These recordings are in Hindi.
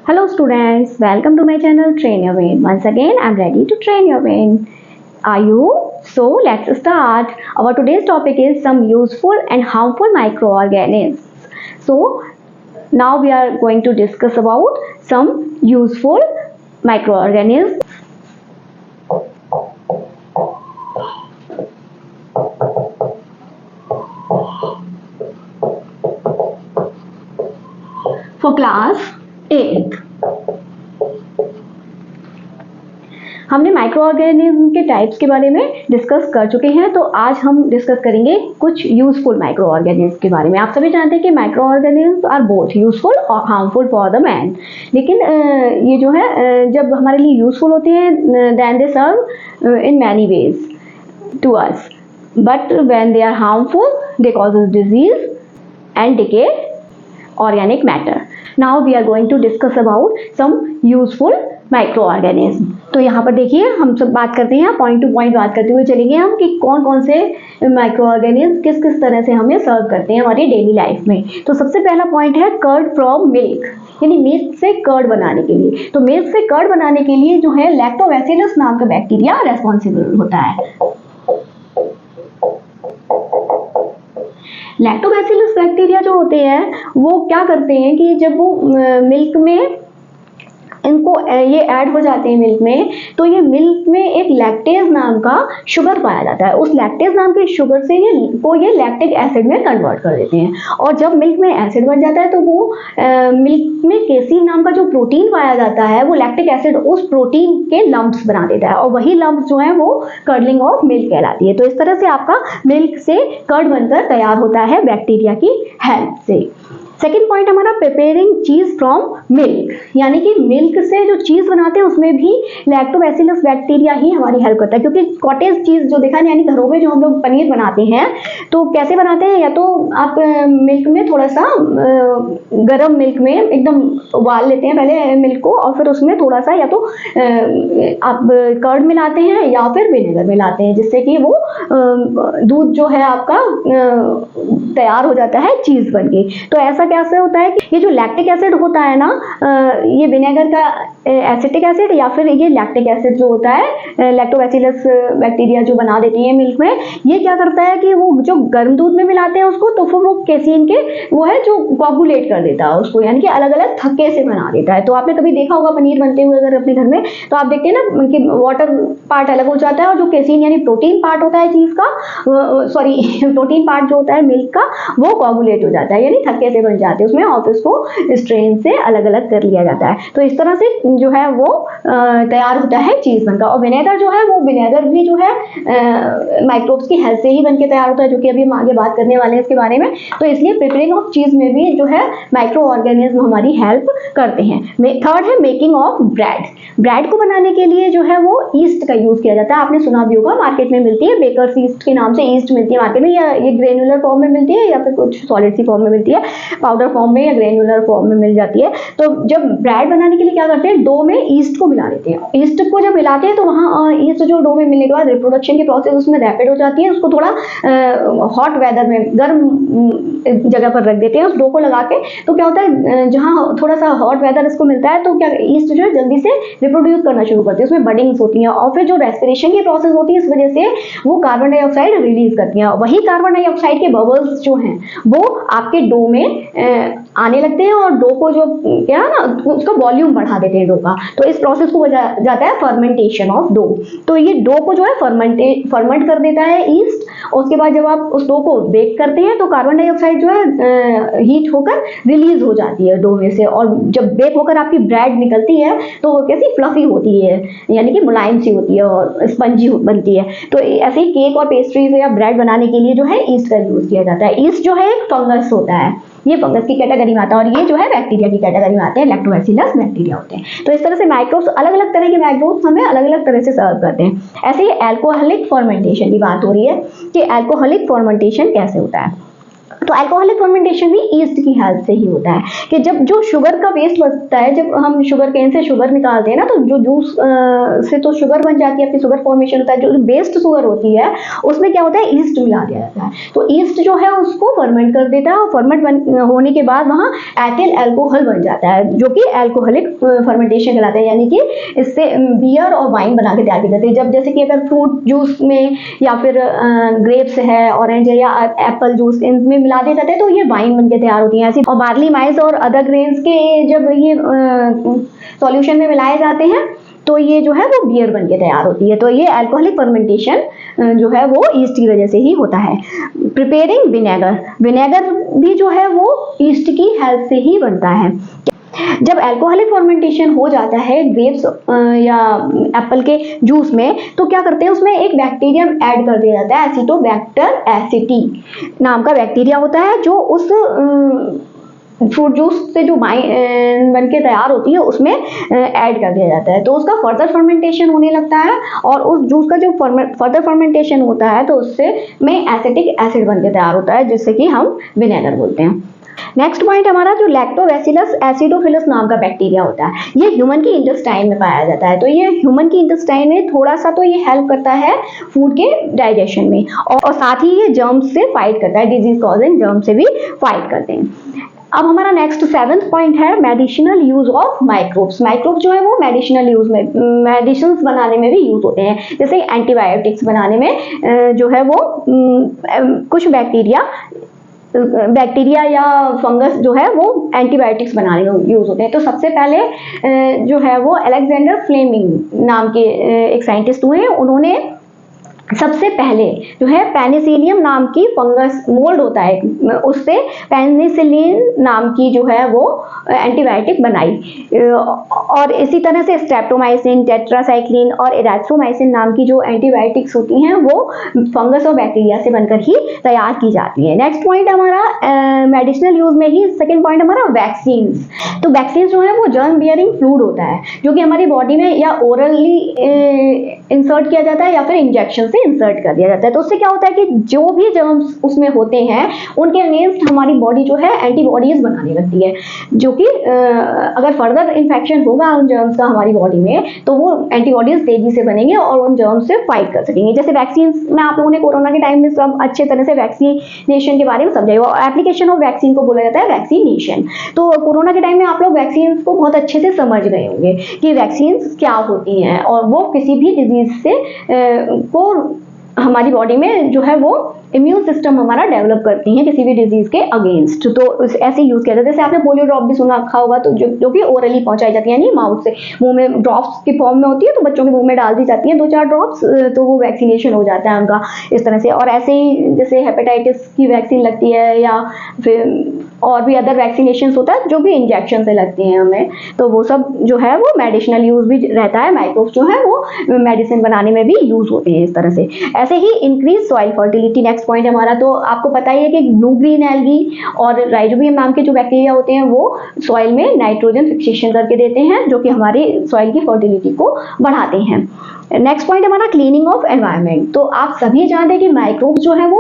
Hello students, welcome to my channel Train Your Brain. Once again, I'm ready to train your brain. Are you? So let's start. Our today's topic is some useful and harmful microorganisms. So now we are going to discuss about some useful microorganisms. For class 8th. हमने माइक्रो ऑर्गेनिज्म के टाइप्स के बारे में डिस्कस कर चुके हैं, तो आज हम डिस्कस करेंगे कुछ यूजफुल माइक्रो ऑर्गेनिज्म के बारे में। आप सभी जानते हैं कि micro organism are both useful और हार्मफुल फॉर द मैन, लेकिन ये जो है जब हमारे लिए यूजफुल होते हैं then they serve in many ways to us, but when they are harmful they causes disease and decay organic matter. Now we are going to discuss about some useful microorganism. तो यहाँ पर देखिए हम सब बात करते हैं, पॉइंट टू पॉइंट बात करते हुए चलेंगे हम कि कौन कौन से माइक्रोऑर्गेनिज्म किस किस तरह से हमें सर्व करते हैं हमारी डेली लाइफ में। तो सबसे पहला पॉइंट है कर्ड फ्रॉम मिल्क, यानी मिल्क से कर्ड बनाने के लिए। तो मिल्क से कर्ड बनाने के लिए जो है लैक्टोबैसिलस नाम का बैक्टीरिया रेस्पॉन्सिबल होता है। लैक्टोबैसिलस बैक्टीरिया जो होते हैं वो क्या करते हैं कि जब वो मिल्क में इनको ये ऐड हो जाते हैं मिल्क में, तो ये मिल्क में एक लैक्टेज नाम का शुगर पाया जाता है। उस लैक्टेज नाम के शुगर से ये लैक्टिक एसिड में कन्वर्ट कर देते हैं, और जब मिल्क में एसिड बन जाता है तो वो मिल्क में केसीन नाम का जो प्रोटीन पाया जाता है वो लैक्टिक एसिड उस प्रोटीन के लम्प्स बना देता है, और वही लम्प्स जो है वो कर्डलिंग ऑफ मिल्क कहलाती है। तो इस तरह से आपका मिल्क से कर्ड बनकर तैयार होता है बैक्टीरिया की हेल्प से। सेकेंड पॉइंट हमारा प्रिपेयरिंग चीज फ्रॉम मिल्क, यानी कि मिल्क से जो चीज बनाते हैं उसमें भी लैक्टोबैसिलस बैक्टीरिया ही हमारी हेल्प करता है। क्योंकि कॉटेज चीज जो देखा है, यानी घरों में जो हम लोग पनीर बनाते हैं तो कैसे बनाते हैं, या तो आप मिल्क में थोड़ा सा गर्म मिल्क में एकदम उबाल लेते हैं पहले मिल्क को, और फिर उसमें थोड़ा सा या तो आप कर्ड मिलाते हैं या फिर विनेगर मिलाते हैं, जिससे कि वो दूध जो है आपका तैयार हो जाता है चीज बनके। तो ऐसा कैसे होता है कि ये जो लैक्टिक एसिड होता है ना, ये विनेगर का एसिटिक एसिड या फिर ये लैक्टिक एसिड जो होता है लैक्टोबैसिलस बैक्टीरिया जो बना देती है मिल्क में, ये क्या करता है कि वो जो गर्म दूध में मिलाते हैं उसको, तो फिर वो केसीन के वो है जो कोगुलेट कर देता है उसको, यानी कि अलग अलग थक्के से बना देता है। तो आपने कभी देखा होगा पनीर बनते हुए अगर अपने घर में, तो आप देखते हैं ना कि वाटर पार्ट अलग हो जाता है और जो केसीन यानी प्रोटीन पार्ट होता है चीज का, सॉरी प्रोटीन पार्ट जो होता है मिल्क का, वो कोगुलेट हो जाता है, यानी थक्के से बन जाते हैं उसमें, और उसको स्ट्रेन से अलग अलग कर लिया जाता है। तो इस तरह से जो है वो तैयार होता है चीज बनकर। और विनेगर जो है वो विनेगर भी जो है माइक्रोब्स की हेल्प से ही बनके तैयार होता है, जो कि अभी हम आगे बात करने वाले हैं इसके बारे में। तो इसलिए प्रिपेयरिंग ऑफ चीज में भी जो है माइक्रो ऑर्गेनिज्म हमारी हेल्प करते हैं। थर्ड है मेकिंग ऑफ ब्रेड। ब्रेड को बनाने के लिए जो है वो ईस्ट का यूज किया जाता है। आपने सुना भी होगा, मार्केट में मिलती है बेकर्स ईस्ट के नाम से ईस्ट मिलती है मार्केट में, या ये ग्रेनुलर फॉर्म में मिलती है या फिर कुछ सॉलिड सी फॉर्म में मिलती है, पाउडर फॉर्म में या ग्रेनुलर फॉर्म में मिल जाती है। तो जब ब्रेड बनाने के लिए क्या करते हैं, डो में ईस्ट को मिला देते हैं। ईस्ट को जब मिलाते हैं तो वहाँ ईस्ट जो डो में मिलने के बाद रिप्रोडक्शन की प्रोसेस उसमें रैपिड हो जाती है, उसको थोड़ा हॉट वेदर में गर्म जगह पर रख देते हैं उस डो को लगा के। तो क्या होता है, जहाँ थोड़ा सा हॉट वेदर इसको मिलता है तो क्या ईस्ट जो है जल्दी से रिप्रोड्यूस करना शुरू करती है, उसमें बडिंग्स होती हैं, और फिर जो रेस्पिरेशन की प्रोसेस होती है इस वजह से वो कार्बन डाइऑक्साइड रिलीज करती हैं। वही कार्बन डाइऑक्साइड के बबल्स जो हैं वो आपके डो में आने लगते हैं, और डो को जो क्या है ना उसका वॉल्यूम बढ़ा देते हैं डो का। तो इस प्रोसेस को जाता है फर्मेंटेशन ऑफ डो। तो ये डो को जो है फर्मेंट कर देता है ईस्ट, और उसके बाद जब आप उस डो को बेक करते हैं तो कार्बन डाइऑक्साइड जो है हीट होकर रिलीज हो जाती है डो में से, और जब बेक होकर आपकी ब्रेड निकलती है तो वो कैसी फ्लफी होती है, यानी कि मुलायम सी होती है और स्पंजी बनती है। तो ऐसे ही केक और पेस्ट्रीज या ब्रेड बनाने के लिए जो है ईस्ट का यूज किया जाता है। ईस्ट जो है एक फंगस होता है, ये फंगस की कैटेगरी में आता है, और ये जो है बैक्टीरिया की कैटेगरी में आते हैं, लैक्टोबैसिलस बैक्टीरिया होते हैं। तो इस तरह से माइक्रोब्स अलग अलग तरह के माइक्रोब्स हमें अलग अलग तरह से सर्व करते हैं। ऐसे ही एल्कोहलिक फर्मेंटेशन की बात हो रही है कि एल्कोहलिक फर्मेंटेशन कैसे होता है। तो अल्कोहलिक फर्मेंटेशन भी ईस्ट की हेल्प से ही होता है कि जब जो शुगर का वेस्ट बचता है, जब हम शुगर केन से शुगर निकालते हैं ना, तो जो जूस से तो शुगर बन जाती है, अपनी शुगर फॉर्मेशन होता है, जो वेस्ट शुगर होती है उसमें क्या होता है, ईस्ट मिला दिया जाता है। तो ईस्ट जो है उसको फर्मेंट कर देता है और फर्मेंट होने के बाद वहाँ एथिल अल्कोहल बन जाता है, जो कि अल्कोहलिक फर्मेंटेशन कहलाता है। यानी कि इससे बियर और वाइन बना के तैयार की जाती है। जब जैसे कि अगर फ्रूट जूस में या फिर ग्रेप्स है, ऑरेंज है या एप्पल जूस, इनमें मिला दिए जाते हैं तो ये वाइन बनके तैयार होती है ऐसी। और बार्ली, माइस और अदर ग्रेन्स के जब ये सॉल्यूशन में मिलाए जाते हैं तो ये जो है वो बियर बनके तैयार होती है। तो ये अल्कोहलिक फर्मेंटेशन जो है वो ईस्ट की वजह से ही होता है। प्रिपेयरिंग विनेगर, विनेगर भी जो है वो ईस्ट की हेल्प से ही बनता है। जब अल्कोहलिक फर्मेंटेशन हो जाता है ग्रेप्स या एप्पल के जूस में, तो क्या करते हैं, उसमें एक बैक्टीरिया ऐड कर दिया जाता है, एसिटोबैक्टर एसिटी नाम का बैक्टीरिया होता है, जो उस फ्रूट जूस से जो वाइन बन के तैयार होती है उसमें ऐड कर दिया जाता है। तो उसका फर्दर फर्मेंटेशन होने लगता है और उस जूस का जो फर्दर फर्मेंटेशन होता है तो उससे में एसिटिक एसिड बन के तैयार होता है, जिससे कि हम विनेगर बोलते हैं। नेक्स्ट पॉइंट हमारा जो लैक्टोबैसिलस एसिडोफिलस नाम का बैक्टीरिया होता है, ये ह्यूमन की इंटेस्टाइन में पाया जाता है। तो ये ह्यूमन की इंटेस्टाइन में थोड़ा सा तो ये हेल्प करता है फूड के डाइजेशन में, और साथ ही ये जर्म्स से फाइट करता है, डिजीज कॉजिंग जर्म से भी फाइट करते हैं। अब हमारा नेक्स्ट 7th पॉइंट है medicinal use of microbes. Microbes जो है वो मेडिसिनल यूज में, मेडिसिन बनाने में भी यूज होते हैं। जैसे एंटीबायोटिक्स बनाने में जो है वो कुछ बैक्टीरिया या फंगस जो है वो एंटीबायोटिक्स बनाने में यूज होते हैं। तो सबसे पहले जो है वो अलेक्जेंडर फ्लेमिंग नाम के एक साइंटिस्ट हुए, उन्होंने सबसे पहले जो है पेनिसिलियम नाम की फंगस मोल्ड होता है, उससे पेनिसिलिन नाम की जो है वो एंटीबायोटिक बनाई। और इसी तरह से स्ट्रेप्टोमाइसिन, टेट्रासाइक्लिन और इरेथ्रोमाइसिन नाम की जो एंटीबायोटिक्स होती हैं वो फंगस और बैक्टीरिया से बनकर ही तैयार की जाती है। नेक्स्ट पॉइंट हमारा मेडिसिनल यूज में ही सेकेंड पॉइंट हमारा वैक्सीन। तो वैक्सीन जो है वो जर्म बियरिंग फ्लूइड होता है, जो कि हमारी बॉडी में या ओरली इंसर्ट किया जाता है या फिर इंजेक्शन इंसर्ट कर दिया जाता है। तो उससे क्या होता है कि जो भी जर्म्स उसमें होते हैं उनके अगेंस्ट हमारी बॉडी जो है एंटीबॉडीज बनाने लगती है, जो कि अगर फर्दर इन्फेक्शन होगा उन जर्म्स का हमारी बॉडी में तो वो एंटीबॉडीज तेजी से बनेंगे और उन जर्म्स से फाइट कर सकेंगे। जैसे वैक्सीन में आप लोगों ने कोरोना के टाइम में सब अच्छे तरह से वैक्सीनेशन के बारे में समझा होगा। एप्लीकेशन ऑफ वैक्सीन को बोला जाता है वैक्सीनेशन। तो कोरोना के टाइम में आप लोग वैक्सीन को बहुत अच्छे से समझ गए होंगे कि वैक्सीन क्या होती हैं और वो किसी भी डिजीज से को हमारी बॉडी में जो है वो इम्यून सिस्टम हमारा डेवलप करती हैं किसी भी डिजीज के अगेंस्ट। तो ऐसे यूज किया जाता है। जैसे आपने पोलियो ड्रॉप भी सुना रखा होगा, तो जो कि ओरली पहुंचाई जाती है, यानी माउथ से मुंह में ड्रॉप्स की फॉर्म में होती है, तो बच्चों के मुंह में डाल दी जाती है 2-4 ड्रॉप्स, तो वो वैक्सीनेशन हो जाता है उनका इस तरह से। और ऐसे ही जैसे हेपेटाइटिस की वैक्सीन लगती है या फिर और भी अदर वैक्सीनेशन होता है जो भी इंजेक्शन से लगती हैं हमें, तो वो सब जो है वो मेडिसिनल यूज भी रहता है। माइक्रोब्स जो है वो मेडिसिन बनाने में भी यूज होते हैं इस तरह से। ऐसे ही increase soil fertility next point हमारा। तो आपको पता ही है कि ब्लू ग्रीन एल्गी और राइजोबियम नाम के जो बैक्टीरिया होते हैं वो सॉइल में नाइट्रोजन फिक्सेशन करके देते हैं, जो कि हमारी सॉइल की फर्टिलिटी को बढ़ाते हैं। नेक्स्ट पॉइंट हमारा क्लीनिंग ऑफ एनवायरनमेंट। तो आप सभी जानते हैं कि माइक्रोब्स जो है वो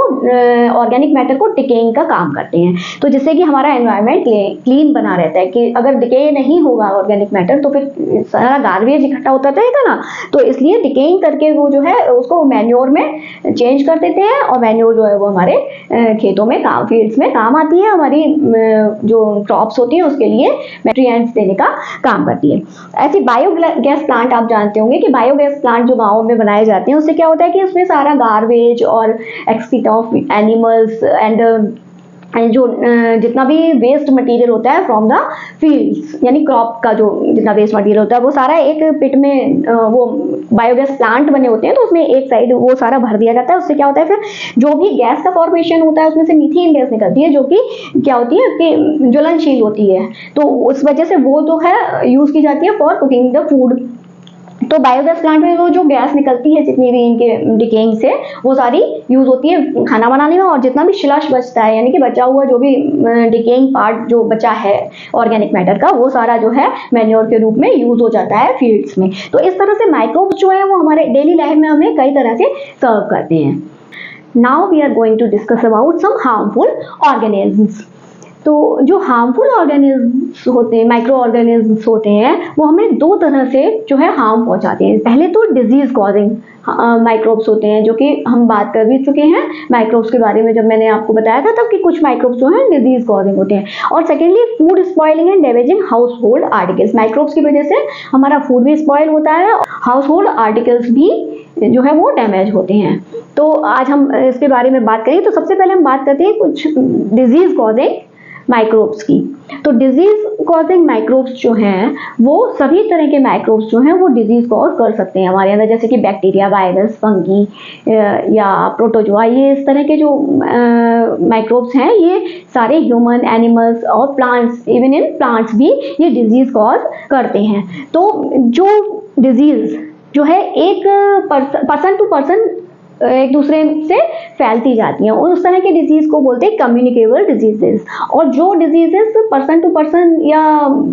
ऑर्गेनिक मैटर को डिकेइंग का काम करते हैं, तो जिससे कि हमारा एनवायरनमेंट क्लीन बना रहता है। कि अगर डिके नहीं होगा ऑर्गेनिक मैटर तो फिर सारा गार्बेज इकट्ठा होता रहेगा ना, तो इसलिए डिकेइंग करके वो जो है उसको मैन्योर में चेंज कर देते हैं, और मैन्योर जो है वो हमारे खेतों में काम, फील्ड्स में काम आती है, हमारी जो क्रॉप्स होती है उसके लिए न्यूट्रिएंट्स देने का काम करती है। ऐसी बायोगैस प्लांट आप जानते होंगे कि बायोगैस प्लांट जो गाँव में बनाए जाते हैं उससे क्या होता है कि उसमें सारा गार्बेज और एक्सक्रीट ऑफ एनिमल्स एंड जो जितना भी वेस्ट मटेरियल होता है फ्रॉम द फील्ड्स, यानी क्रॉप का जो जितना वेस्ट मटेरियल होता है वो सारा एक पिट में वो बायोगैस प्लांट बने होते हैं, तो उसमें एक साइड वो सारा भर दिया जाता है। उससे क्या होता है फिर जो भी गैस का फॉर्मेशन होता है उसमें से मीथेन गैस निकलती है, जो कि क्या होती है कि ज्वलनशील होती है, तो उस वजह से वो जो है यूज की जाती है फॉर कुकिंग द फूड। तो बायोगैस प्लांट में वो जो गैस निकलती है जितनी भी इनके डिकेइंग से वो सारी यूज होती है खाना बनाने में, और जितना भी शिलाश बचता है यानी कि बचा हुआ जो भी डिकेइंग पार्ट जो बचा है ऑर्गेनिक मैटर का वो सारा जो है मैन्योर के रूप में यूज हो जाता है फील्ड्स में। तो इस तरह से माइक्रोब्स जो है वो हमारे डेली लाइफ में हमें कई तरह से सर्व करते हैं। Now we are going to discuss about some harmful organisms. तो जो हार्मफुल ऑर्गेनिजम्स होते हैं, माइक्रो ऑर्गेनिजम्स होते हैं, वो हमें दो तरह से जो है हार्म पहुंचाते हैं। पहले तो डिजीज कॉजिंग माइक्रोब्स होते हैं, जो कि हम बात कर भी चुके हैं माइक्रोब्स के बारे में जब मैंने आपको बताया था तब कि कुछ माइक्रोब्स जो हैं डिजीज कॉजिंग होते हैं। और secondly food spoiling and damaging house hold articles. Microbes की वजह से हमारा फूड भी स्पॉइल होता है, हाउस होल्ड आर्टिकल्स भी जो है वो डैमेज होते हैं। तो आज हम इसके बारे में बात करें। तो सबसे पहले हम बात करते हैं कुछ डिजीज कॉजिंग माइक्रोब्स की। तो डिजीज कॉजिंग माइक्रोब्स जो हैं वो सभी तरह के माइक्रोब्स जो हैं वो डिजीज कॉज कर सकते हैं हमारे अंदर, जैसे कि बैक्टीरिया, वायरस, फंगी या प्रोटोजोआ। ये इस तरह के जो माइक्रोब्स हैं ये सारे ह्यूमन, एनिमल्स और प्लांट्स, इवन इन प्लांट्स भी ये डिजीज कॉज करते हैं। तो जो डिजीज जो है एक पर्सन टू पर्सन एक दूसरे से फैलती जाती हैं, उस तरह के डिजीज को बोलते हैं कम्युनिकेबल डिजीजेस। और जो डिजीजेस पर्सन टू पर्सन या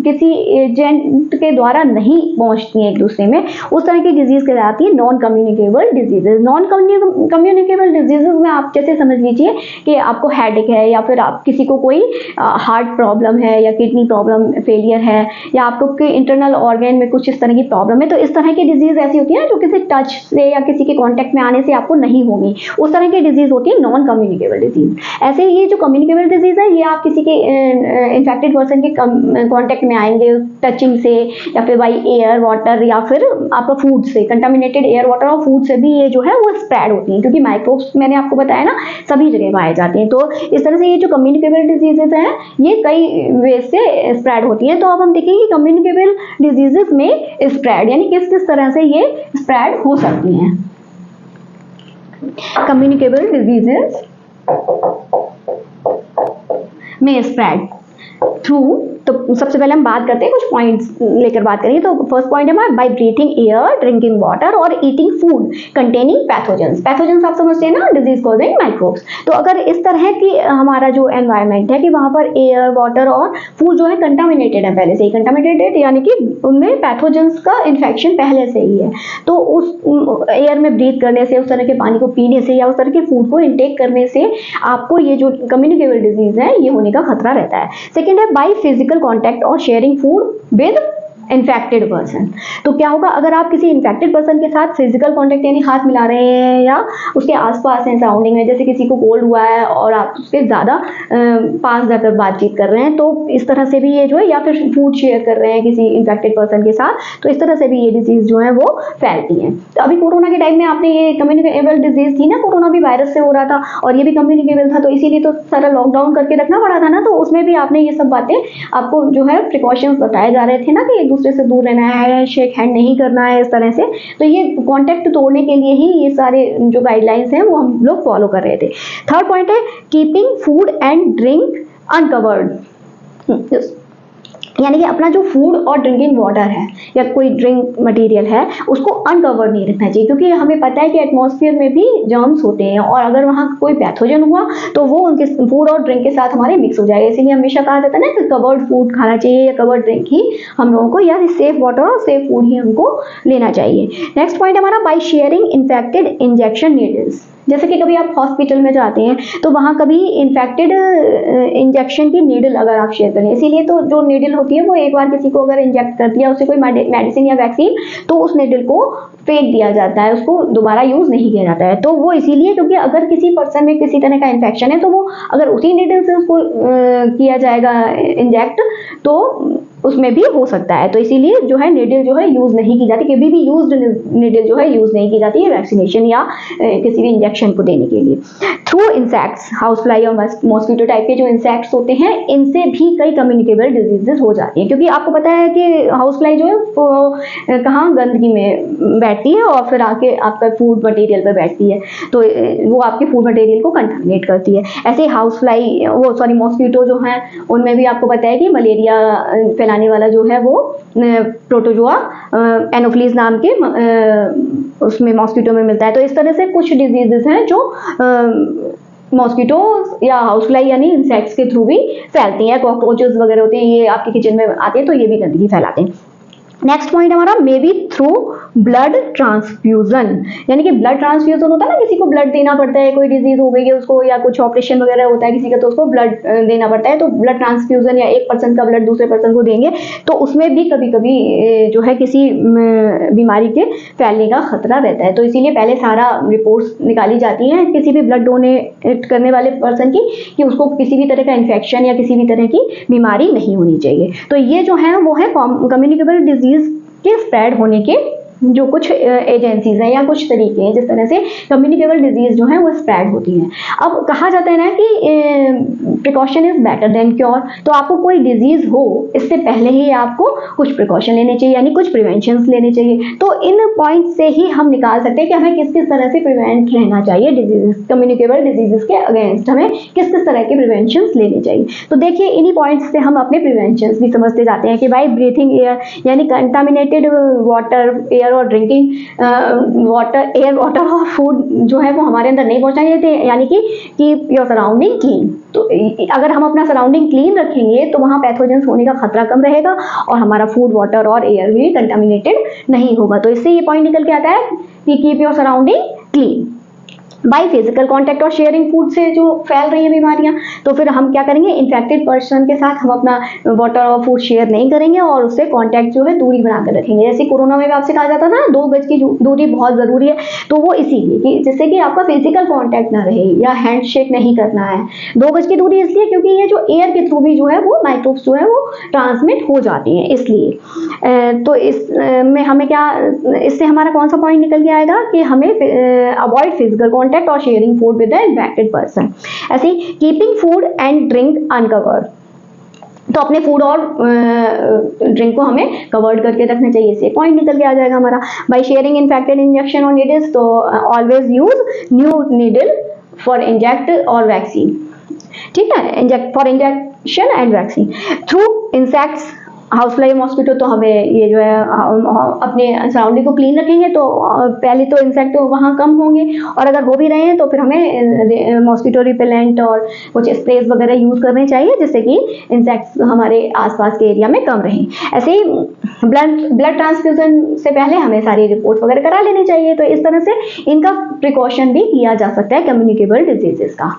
किसी एजेंट के द्वारा नहीं पहुंचती हैं एक दूसरे में, उस तरह की डिजीज कहलाती है non communicable diseases. Non communicable diseases में आप जैसे समझ लीजिए कि आपको हेडेक है, या फिर आप किसी को कोई हार्ट प्रॉब्लम है, या किडनी प्रॉब्लम फेलियर है, या आपको इंटरनल ऑर्गन में कुछ इस तरह की प्रॉब्लम है। तो इस तरह की डिजीज ऐसी होती है जो किसी टच से या किसी के कॉन्टेक्ट में आने से आपको नहीं होगी, उस तरह की डिजीज होती है नॉन कम्युनिकेबल डिजीज। ऐसे ये जो कम्युनिकेबल डिजीज है, ये आप किसी के इन्फेक्टेड पर्सन के कॉन्टेक्ट में आएंगे टचिंग से, या फिर बाई एयर, वाटर, या फिर आपका फूड से, कंटामिनेटेड एयर, वाटर और फूड से भी ये जो है वो स्प्रेड होती है, क्योंकि माइक्रोब्स मैंने आपको बताया ना सभी जगह पाए जाते हैं। तो इस तरह से ये जो कम्युनिकेबल डिजीजेस हैं ये कई वे से स्प्रेड होती हैं। तो अब हम देखेंगे कम्युनिकेबल डिजीजेस में स्प्रेड यानी किस किस तरह से ये स्प्रेड हो सकती हैं। Communicable diseases may spread through। तो सबसे पहले हम बात करते हैं, कुछ पॉइंट्स लेकर बात करेंगे। तो फर्स्ट पॉइंट है हमारा by breathing air, drinking water और eating food containing pathogens. Pathogens आप समझते हैं ना, डिजीज कॉजिंग माइक्रोब्स। तो अगर इस तरह की हमारा जो एनवायरनमेंट है कि वहां पर एयर, वाटर और फूड जो है कंटामिनेटेड है, पहले से ही कंटामिनेटेड यानी कि उनमें पैथोजेंस का इन्फेक्शन पहले से ही है, तो उस एयर में ब्रीथ करने से, उस तरह के पानी को पीने से या उस तरह के फूड को इनटेक करने से आपको ये जो कम्युनिकेबल डिजीज है ये होने का खतरा रहता है। सेकेंड है बाय फिजिकल कॉन्टैक्ट और sharing food with infected person. तो क्या होगा, अगर आप किसी इन्फेक्टेड पर्सन के साथ फिजिकल कॉन्टैक्ट यानी हाथ मिला रहे हैं या उसके आसपास हैं, सराउंडिंग में, जैसे किसी को कोल्ड हुआ है और आप उसके ज़्यादा पास जाकर बातचीत कर रहे हैं, तो इस तरह से भी ये जो है, या फिर फूड शेयर कर रहे हैं किसी इन्फेक्टेड पर्सन के साथ, तो इस तरह से भी ये डिजीज़ जो है वो फैलती हैं। तो अभी कोरोना के टाइम में आपने ये कम्युनिकेबल डिजीज़ थी ना, कोरोना भी वायरस से हो रहा था और ये भी कम्युनिकेबल था, तो इसीलिए तो सारा लॉकडाउन करके रखना पड़ा था ना। तो उसमें भी आपने ये सब बातें, आपको जो है प्रिकॉशंस बताए जा रहे थे ना कि एक दूसरे से दूर रहना है, शेक हैंड नहीं करना है, इस तरह से। तो ये कॉन्टेक्ट तोड़ने के लिए ही ये सारे जो गाइडलाइंस हैं वो हम लोग फॉलो कर रहे थे। थर्ड पॉइंट है keeping food and drink uncovered. यानी कि अपना जो फूड और ड्रिंकिंग वाटर है या कोई ड्रिंक मटेरियल है उसको अनकवर नहीं रखना चाहिए, क्योंकि हमें पता है कि एटमॉस्फेयर में भी जर्म्स होते हैं और अगर वहाँ कोई पैथोजन हुआ तो वो उनके फूड और ड्रिंक के साथ हमारे मिक्स हो जाएगा। इसीलिए हमेशा कहा जाता है ना कि कवर्ड फूड खाना चाहिए या कवर्ड ड्रिंक ही हम लोगों को, या सेफ वाटर और सेफ फूड ही हमको लेना चाहिए। नेक्स्ट पॉइंट हमारा by sharing infected injection needles. जैसे कि कभी आप हॉस्पिटल में जाते हैं तो वहाँ कभी इन्फेक्टेड इंजेक्शन की नीडल अगर आप शेयर करें, इसीलिए तो जो नीडल होती है वो एक बार किसी को अगर इंजेक्ट कर दिया उसे कोई मेडिसिन या वैक्सीन, तो उस नीडल को फेंक दिया जाता है, उसको दोबारा यूज नहीं किया जाता है। तो वो इसीलिए क्योंकि अगर किसी पर्सन में किसी तरह का इन्फेक्शन है तो वो अगर उसी नीडल से उसको किया जाएगा इंजेक्ट तो उसमें भी हो सकता है। तो इसीलिए जो है नीडल जो है यूज नहीं की जाती, कभी भी यूज्ड नीडल जो है यूज नहीं की जाती है वैक्सीनेशन या किसी भी इंजेक्शन को देने के लिए। थ्रू इंसेक्ट्स, हाउस फ्लाई और मॉस्किटो टाइप के जो इंसेक्ट्स होते हैं इनसे भी कई कम्युनिकेबल डिजीजेस हो जाती हैं, क्योंकि आपको पता है कि हाउस फ्लाई जो है वो कहाँ गंदगी में बैठती है और फिर आके आपका फूड मटेरियल पर बैठती है, तो वो आपके फूड मटेरियल को कंटामिनेट करती है। ऐसे हाउस फ्लाई मॉस्किटो जो है उनमें भी आपको पता है कि मलेरिया फैलाने वाला जो है वो प्रोटोजोआ एनोफिलीज नाम के उसमें मॉस्किटो में मिलता है। तो इस तरह से कुछ डिजीजेस हैं जो मॉस्किटो या हाउस फ्लाई यानी इंसेक्ट्स के थ्रू भी फैलती हैं। कॉकरोचेस वगैरह होते हैं, ये आपके किचन में आते हैं तो ये भी गंदगी फैलाते हैं। नेक्स्ट पॉइंट हमारा may be through blood transfusion, यानी कि ब्लड ट्रांसफ्यूजन होता है ना, किसी को ब्लड देना पड़ता है, कोई डिजीज हो गई है उसको या कुछ ऑपरेशन वगैरह होता है किसी का तो उसको ब्लड देना पड़ता है, तो ब्लड ट्रांसफ्यूजन या एक पर्सन का ब्लड दूसरे पर्सन को देंगे तो उसमें भी कभी कभी जो है किसी बीमारी के फैलने का खतरा रहता है। तो इसीलिए पहले सारा रिपोर्ट्स निकाली जाती हैं किसी भी ब्लड डोनेट करने वाले पर्सन की कि उसको किसी भी तरह का इन्फेक्शन या किसी भी तरह की बीमारी नहीं होनी चाहिए। तो ये जो है वो है कम्युनिकेबल डिजीज के स्प्रेड होने के जो कुछ एजेंसीज हैं या कुछ तरीके हैं जिस तरह से कम्युनिकेबल डिजीज जो है वो स्प्रेड होती हैं। अब कहा जाता है ना कि precaution is better than cure, तो आपको कोई डिजीज हो इससे पहले ही आपको कुछ प्रिकॉशन लेने चाहिए, यानी कुछ प्रिवेंशन लेने चाहिए। तो इन पॉइंट से ही हम निकाल सकते हैं कि हमें किस किस तरह से प्रिवेंट रहना चाहिए डिजीज, कम्युनिकेबल डिजीजेस के अगेंस्ट हमें किस किस तरह के प्रिवेंशन लेने चाहिए। तो देखिए इन्हीं पॉइंट्स से हम अपने प्रिवेंशन भी समझते जाते हैं कि भाई ब्रीथिंग एयर यानी कंटामिनेटेड वाटर, एयर और ड्रिंकिंग वाटर, एयर, वाटर और फूड जो है वो हमारे अंदर नहीं पहुंचाने देते, यानी कि कीप योर सराउंडिंग क्लीन। तो अगर हम अपना सराउंडिंग क्लीन रखेंगे तो वहाँ पैथोजेंस होने का खतरा कम रहेगा और हमारा फूड, वाटर और एयर भी कंटामिनेटेड नहीं होगा। तो इससे ये पॉइंट निकल के आता है कि keep your surrounding clean. By physical contact और शेयरिंग फूड से जो फैल रही है बीमारियां, तो फिर हम क्या करेंगे, इन्फेक्टेड पर्सन के साथ हम अपना वाटर और फूड शेयर नहीं करेंगे और उससे कॉन्टैक्ट जो है दूरी बनाकर रखेंगे। जैसे कोरोना में आपसे कहा जाता था ना 2 गज की दूरी बहुत ज़रूरी है, तो वो इसीलिए कि जिससे कि आपका फिजिकल कॉन्टैक्ट ना रहे या हैंड शेक नहीं करना है। 2 गज की दूरी इसलिए क्योंकि ये जो एयर के थ्रू भी जो है वो माइक्रोब्स जो है वो ट्रांसमिट हो जाती हैं, इसलिए तो इस में हमें क्या, इससे हमारा कौन सा पॉइंट निकल के आएगा कि हमें अवॉइड फिजिकल कॉन्टैक्ट और sharing food with the infected person. ऐसे ही keeping food and drink uncovered, तो अपने फूड और ड्रिंक को हमें कवर्ड करके रखना चाहिए। इससे पॉइंट निकल के आ जाएगा हमारा। बाय शेयरिंग इन्फेक्टेड इंजेक्शन और नीडल्स, तो always use new needle for inject और वैक्सीन, ठीक है, for injection and vaccine. Through insects, house fly, mosquito, तो हमें ये जो है अपने सराउंडिंग को क्लीन रखेंगे तो पहले तो इंसेक्ट वहाँ कम होंगे और अगर हो भी रहे हैं तो फिर हमें मॉस्किटो रिपेलेंट और कुछ स्प्रेज वगैरह यूज़ करने चाहिए जिससे कि इंसेक्ट्स हमारे आसपास के एरिया में कम रहें। ऐसे ही ब्लड ट्रांसफ्यूजन से पहले हमें सारी रिपोर्ट वगैरह करा लेनी चाहिए। तो इस तरह से इनका प्रिकॉशन भी किया जा सकता है कम्युनिकेबल डिजीजेस का।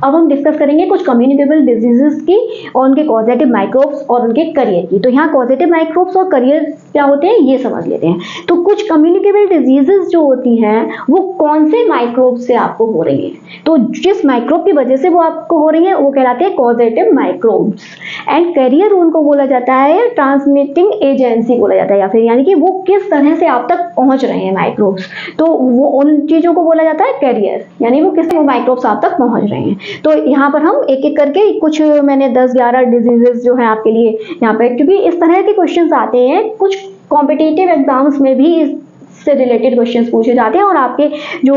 अब हम डिस्कस करेंगे कुछ कम्युनिकेबल डिजीजेस की और उनके कॉजेटिव माइक्रोब्स और उनके करियर की। तो यहाँ कॉजेटिव माइक्रोब्स और करियर क्या होते हैं ये समझ लेते हैं। तो कुछ कम्युनिकेबल डिजीजेस जो होती हैं वो कौन से माइक्रोब से आपको हो रही हैं, तो जिस माइक्रोब की वजह से वो आपको हो रही है वो कहलाते हैं कॉजेटिव माइक्रोब्स। एंड करियर उनको बोला जाता है ट्रांसमिटिंग एजेंसी बोला जाता है, या फिर यानी कि वो किस तरह से आप तक पहुंच रहे हैं माइक्रोब्स, तो वो उन चीजों को बोला जाता है कैरियर, यानी वो किस माइक्रोब्स आप तक पहुंच रहे हैं। तो यहाँ पर हम एक एक करके कुछ मैंने 10-11 डिजीजेस जो है आपके लिए यहाँ पे, क्योंकि इस तरह के क्वेश्चंस आते हैं कुछ कॉम्पिटिटिव एग्जाम्स में भी से रिलेटेड क्वेश्चंस पूछे जाते हैं और आपके जो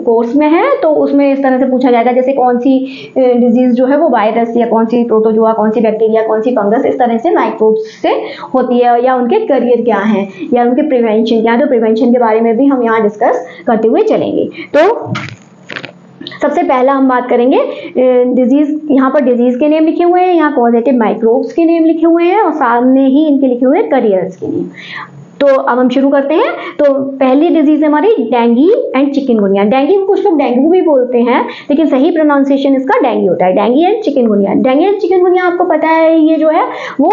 कोर्स में है तो उसमें इस तरह से पूछा जाएगा जैसे कौन सी डिजीज जो है वो वायरस या कौन सी प्रोटोजोआ, कौन सी बैक्टीरिया, कौन सी फंगस, इस तरह से माइक्रोब्स से होती है या उनके करियर क्या है या उनके प्रिवेंशन क्या है। तो प्रिवेंशन के बारे में भी हम यहाँ डिस्कस करते हुए चलेंगे। तो सबसे पहला हम बात करेंगे डिजीज, यहाँ पर डिजीज के नेम लिखे हुए हैं, यहाँ पॉजिटिव माइक्रोब्स के नेम लिखे हुए हैं और सामने ही इनके लिखे हुए हैं करियर्स के नेम। तो अब हम शुरू करते हैं। तो पहली डिजीज है हमारी डेंगी एंड चिकनगुनिया। डेंगी को कुछ लोग डेंगू भी बोलते हैं लेकिन सही प्रोनाउंसिएशन इसका डेंगी होता है, dinghy and chikungunya. Dinghy and chikungunya आपको पता है ये जो है वो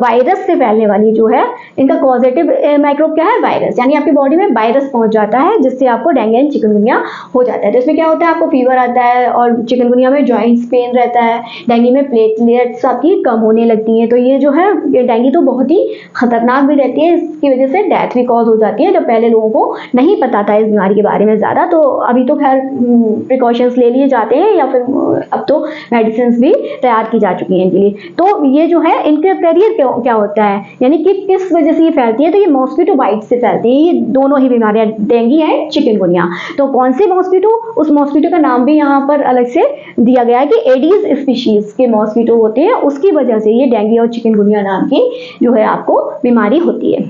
वायरस से फैलने वाली जो है, इनका पॉजिटिव माइक्रोब क्या है, वायरस, यानी आपकी बॉडी में वायरस पहुंच जाता है जिससे आपको डेंगी एंड चिकनगुनिया हो जाता है। तो इसमें क्या होता है, आपको फीवर आता है और चिकनगुनिया में जॉइंट्स पेन रहता है, डेंगी में प्लेटलेट्स आपकी कम होने लगती हैं। तो ये जो है ये डेंगी तो बहुत ही खतरनाक भी रहती है, इसकी वजह से डेथ भी कॉज हो जाती है। जब पहले लोगों को नहीं पता था इस बीमारी के बारे में ज़्यादा, तो अभी तो खैर प्रिकॉशंस ले लिए जाते हैं या फिर अब तो मेडिसिन भी तैयार की जा चुकी हैं इनके लिए। तो ये जो है इनके कैरियर क्या होता है, यानी कि किस वजह से ये फैलती है, तो ये मॉस्किटो बाइट से फैलती है, ये दोनों ही बीमारियां, डेंगी एंड चिकनगुनिया। तो कौन से मॉस्किटो, उस मॉस्किटो का नाम भी यहाँ पर अलग से दिया गया है कि एडीज स्पीशीज के मॉस्किटो होते हैं, उसकी वजह से ये डेंगी और चिकनगुनिया नाम की जो है आपको बीमारी होती है।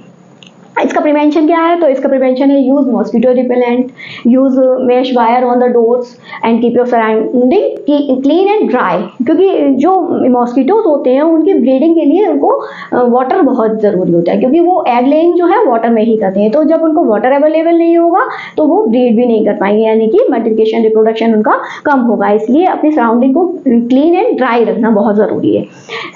इसका प्रिवेंशन क्या है? तो इसका प्रिवेंशन है use mosquito repellent, use mesh wire on the doors and keep your surrounding clean and dry. क्योंकि जो मॉस्किटोज होते हैं उनकी ब्रीडिंग के लिए उनको वाटर बहुत ज़रूरी होता है, क्योंकि वो एग लेइंग जो है वाटर में ही करते हैं। तो जब उनको वाटर अवेलेबल नहीं होगा तो वो ब्रीड भी नहीं कर पाएंगे, यानी कि मल्टीप्लिकेशन रिप्रोडक्शन उनका कम होगा। इसलिए अपनी सराउंडिंग को क्लीन एंड ड्राई रखना बहुत ज़रूरी है।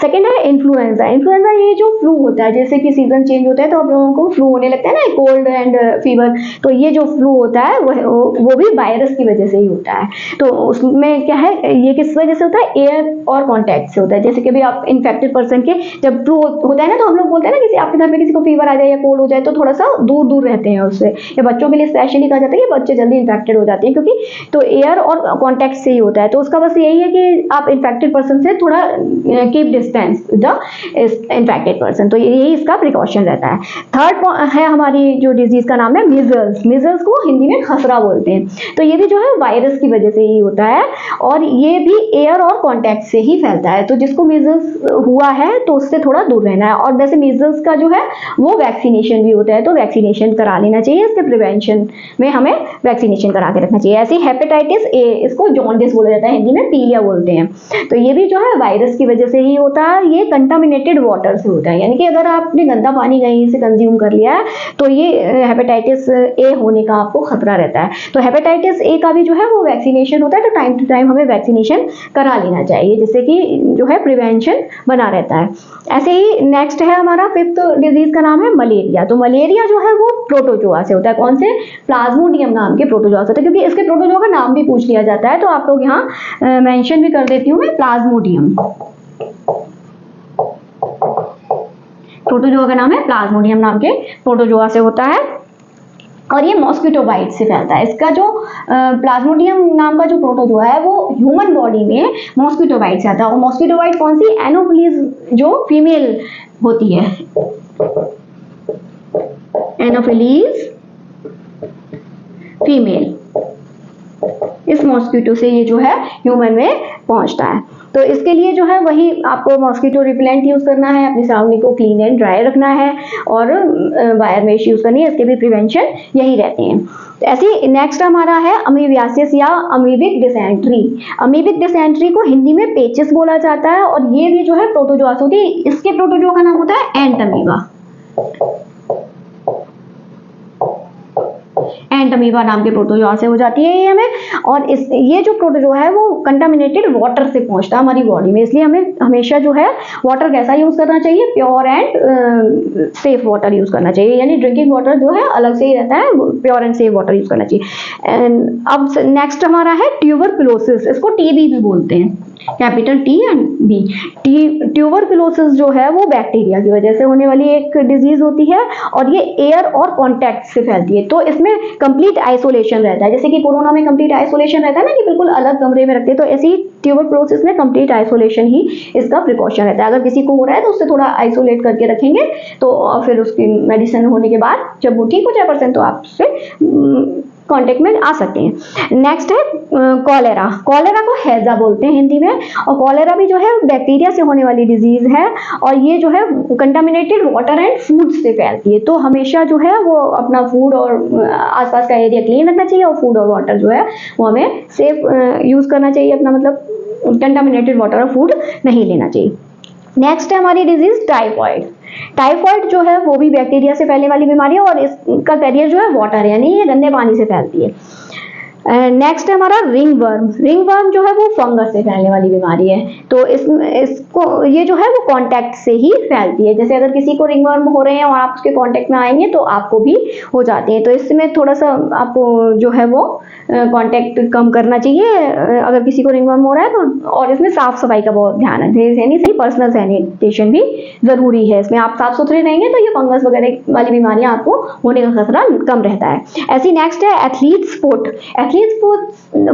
सेकेंड है इन्फ्लुएंजा। इन्फ्लुएंजा ये जो फ्लू होता है, जैसे कि सीजन चेंज होता है तो आप लोगों को फ्लू होने लगता है ना, कोल्ड एंड फीवर। तो ये जो फ्लू होता है वो भी वायरस की वजह से ही होता है। तो उसमें क्या है, ये किस वजह से होता है? एयर और कॉन्टैक्ट से होता है। जैसे कि भी आप इन्फेक्टेड पर्सन के जब फ्लू होता है ना, तो हम लोग बोलते हैं ना किसी आपके घर में किसी को फीवर आ जाए या कोल्ड हो जाए तो थोड़ा सा दूर दूर रहते हैं उससे, या बच्चों के लिए स्पेशली कहा जाता है कि बच्चे जल्दी इन्फेक्टेड हो जाते हैं, क्योंकि तो एयर और कॉन्टैक्ट से ही होता है। तो उसका बस यही है कि आप इन्फेक्टेड पर्सन से थोड़ा keep distance the infected person. तो यही इसका प्रिकॉशन रहता है। थर्ड है हमारी जो डिजीज का नाम है मीजल्स। मीजल्स को हिंदी में खसरा बोलते हैं। तो ये भी जो है वायरस की वजह से ही होता है, और ये भी एयर और कॉन्टैक्ट से ही फैलता है। तो जिसको मीजल्स हुआ है तो उससे थोड़ा दूर रहना है। और वैसे मीजल्स का जो है वो वैक्सीनेशन भी होता है, तो वैक्सीनेशन करा लेना चाहिए। इसके प्रिवेंशन में हमें वैक्सीनेशन करा के रखना चाहिए। ऐसे हेपेटाइटिस ए, इसको जॉन्डिस बोला जाता है, हिंदी में पीलिया बोलते हैं। तो ये भी जो है वायरस की वजह से ही होता है। ये कंटामिनेटेड वाटर से होता है, यानी कि अगर आपने गंदा पानी कहीं से कंज्यूम कर लिया है तो ये हेपेटाइटिस ए होने का आपको खतरा रहता है। तो हेपेटाइटिस ए का भी जो है वो वैक्सीनेशन होता है, तो टाइम टू टाइम हमें वैक्सीनेशन करा लेना चाहिए, जिससे कि जो है प्रिवेंशन बना रहता है। ऐसे ही नेक्स्ट है हमारा फिफ्थ डिजीज का नाम है मलेरिया। तो मलेरिया जो है वो प्रोटोजोआ से होता है। कौन से? प्लाज्मोडियम नाम के प्रोटोजोआ से होता है, क्योंकि इसके प्रोटोजोआ का नाम भी पूछ लिया जाता है। तो आप लोग यहाँ मेंशन भी कर देती हूँ मैं, प्लाज्मोडियम। प्रोटोजोआ का नाम है प्लाज्मोडियम नाम के प्रोटोजोआ से होता है, और ये मॉस्किटो बाइट से फैलता है। इसका जो प्लाज्मोडियम नाम का जो प्रोटोजोआ है वो ह्यूमन बॉडी में मॉस्किटो बाइट से आता है। और मॉस्किटो बाइट कौन सी? एनोफिलीज जो फीमेल होती है, एनोफिलीज फीमेल, इस मॉस्किटो से ये जो है ह्यूमन में पहुंचता है। तो इसके लिए जो है वही आपको मॉस्किटो रिपेलेंट यूज करना है, अपनी सराउंडिंग को क्लीन एंड ड्राई रखना है, और वायर मेश यूज करनी है। इसके भी प्रिवेंशन यही रहते हैं। तो ऐसे नेक्स्ट हमारा है अमीबियासिस या अमीबिक डिसेंट्री। अमीबिक डिसेंट्री को हिंदी में पेचिस बोला जाता है, और ये भी जो है प्रोटोजोआ से होती है। इसके प्रोटोजोआ का नाम होता है एंटमीबा। एंटमीबा नाम के प्रोटोजोआ से हो जाती है ये हमें। और ये जो प्रोटोजोआ है वो कंटामिनेटेड वाटर से पहुंचता है हमारी बॉडी में। इसलिए हमें हमेशा जो है वाटर कैसा यूज करना चाहिए? Pure and safe water use करना चाहिए, यानी ड्रिंकिंग वाटर जो है अलग से ही रहता है, pure and safe water use करना चाहिए। अब नेक्स्ट हमारा है ट्यूबरकुलोसिस। इसको टीबी भी बोलते हैं, capital T and B. Tuberculosis जो है वो बैक्टीरिया की वजह से होने वाली एक डिजीज होती है, और ये एयर और कॉन्टैक्ट से फैलती है। तो इसमें कंप्लीट आइसोलेशन रहता है, जैसे कि कोरोना में कंप्लीट आइसोलेशन रहता है ना, कि बिल्कुल अलग कमरे में रखते हैं। तो ऐसी ट्यूबरकुलोसिस में कंप्लीट आइसोलेशन ही इसका प्रिकॉशन रहता है। अगर किसी को हो रहा है तो उससे थोड़ा आइसोलेट करके रखेंगे, तो फिर उसकी मेडिसिन होने के बाद जब वो ठीक हो जाए पर्सन तो आप उससे कांटेक्ट में आ सकते हैं। नेक्स्ट है कॉलेरा। कॉलेरा को हैजा बोलते हैं हिंदी में, और कॉलेरा भी जो है बैक्टीरिया से होने वाली डिजीज है, और ये जो है कंटामिनेटेड वाटर एंड फूड से फैलती है। तो हमेशा जो है वो अपना फूड और आसपास का एरिया क्लीन रखना चाहिए, और फूड और वाटर जो है वो हमें सेफ यूज करना चाहिए अपना, मतलब कंटामिनेटेड वाटर और फूड नहीं लेना चाहिए। नेक्स्ट है हमारी डिजीज टाइफॉइड। टाइफॉइड जो है वो भी बैक्टीरिया से फैलने वाली बीमारी है, और इसका कैरियर जो है वाटर, यानी ये गंदे पानी से फैलती है। नेक्स्ट है हमारा रिंग वर्म। रिंग वर्म जो है वो फंगस से फैलने वाली बीमारी है। तो इसको ये जो है वो कांटेक्ट से ही फैलती है। जैसे अगर किसी को रिंग वर्म हो रहे हैं और आप उसके कांटेक्ट में आएंगे तो आपको भी हो जाते हैं। तो इसमें थोड़ा सा आपको जो है वो कांटेक्ट कम करना चाहिए अगर किसी को रिंग वर्म हो रहा है तो। और इसमें साफ सफाई का बहुत ध्यान है, यानी सही पर्सनल सैनिटेशन भी जरूरी है। इसमें आप साफ सुथरे रहेंगे तो ये फंगस वगैरह वाली बीमारियां आपको होने का खतरा कम रहता है। ऐसी नेक्स्ट है एथलीट्स फुट। एथलीट्स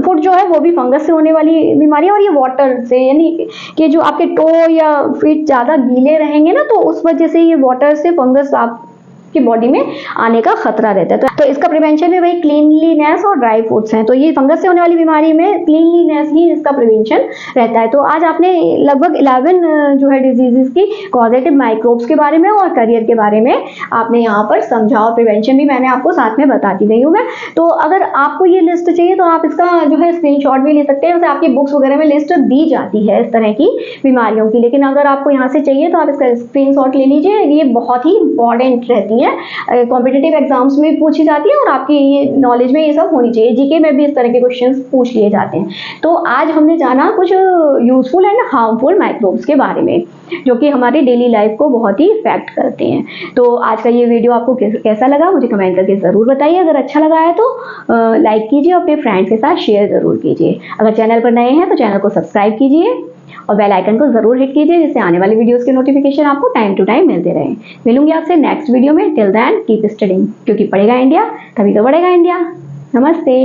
फुट जो है वो भी फंगस से होने वाली बीमारी है, और ये वाटर से, यानी कि जो आपके टो या फीट ज्यादा गीले रहेंगे ना तो उस वजह से ये वाटर से फंगस आपकी बॉडी में आने का खतरा रहता है। तो इसका प्रिवेंशन में वही क्लीनलीनेस और ड्राई फूड्स हैं। तो ये फंगस से होने वाली बीमारी में क्लीनलीनेस ही इसका प्रिवेंशन रहता है। तो आज आपने लगभग 11 जो है डिजीजेस की कॉजेटिव माइक्रोब्स के बारे में और करियर के बारे में आपने यहाँ पर समझा, और प्रिवेंशन भी मैंने आपको साथ में बताती गई हूँ मैं। तो अगर आपको ये लिस्ट चाहिए तो आप इसका जो है स्क्रीनशॉट भी ले सकते हैं। वैसे आपकी बुक्स वगैरह में लिस्ट दी जाती है इस तरह की बीमारियों की, लेकिन अगर आपको यहाँ से चाहिए तो आप इसका स्क्रीनशॉट ले लीजिए। ये बहुत ही इंपॉर्टेंट रहती है, कॉम्पिटिटिव एग्जाम्स में पूछी जाती है और आपकी ये नॉलेज में ये सब होनी चाहिए। जीके में भी इस तरह के क्वेश्चंस पूछ लिए जाते हैं। तो आज हमने जाना कुछ यूजफुल एंड हार्मफुल माइक्रोब्स के बारे में जो कि हमारी डेली लाइफ को बहुत ही इफेक्ट करते हैं। तो आज का ये वीडियो आपको कैसा लगा मुझे कमेंट करके ज़रूर बताइए। अगर अच्छा लगा है तो लाइक कीजिए, अपने फ्रेंड्स के साथ शेयर ज़रूर कीजिए। अगर चैनल पर नए हैं तो चैनल को सब्सक्राइब कीजिए और बेल आइकन को ज़रूर हिट कीजिए, जिससे आने वाली वीडियोस के नोटिफिकेशन आपको टाइम टू टाइम मिलते रहें। मिलूंगी आपसे नेक्स्ट वीडियो में। टिल देन कीप स्टडिंग, क्योंकि पढ़ेगा इंडिया तभी तो बढ़ेगा इंडिया। नमस्ते।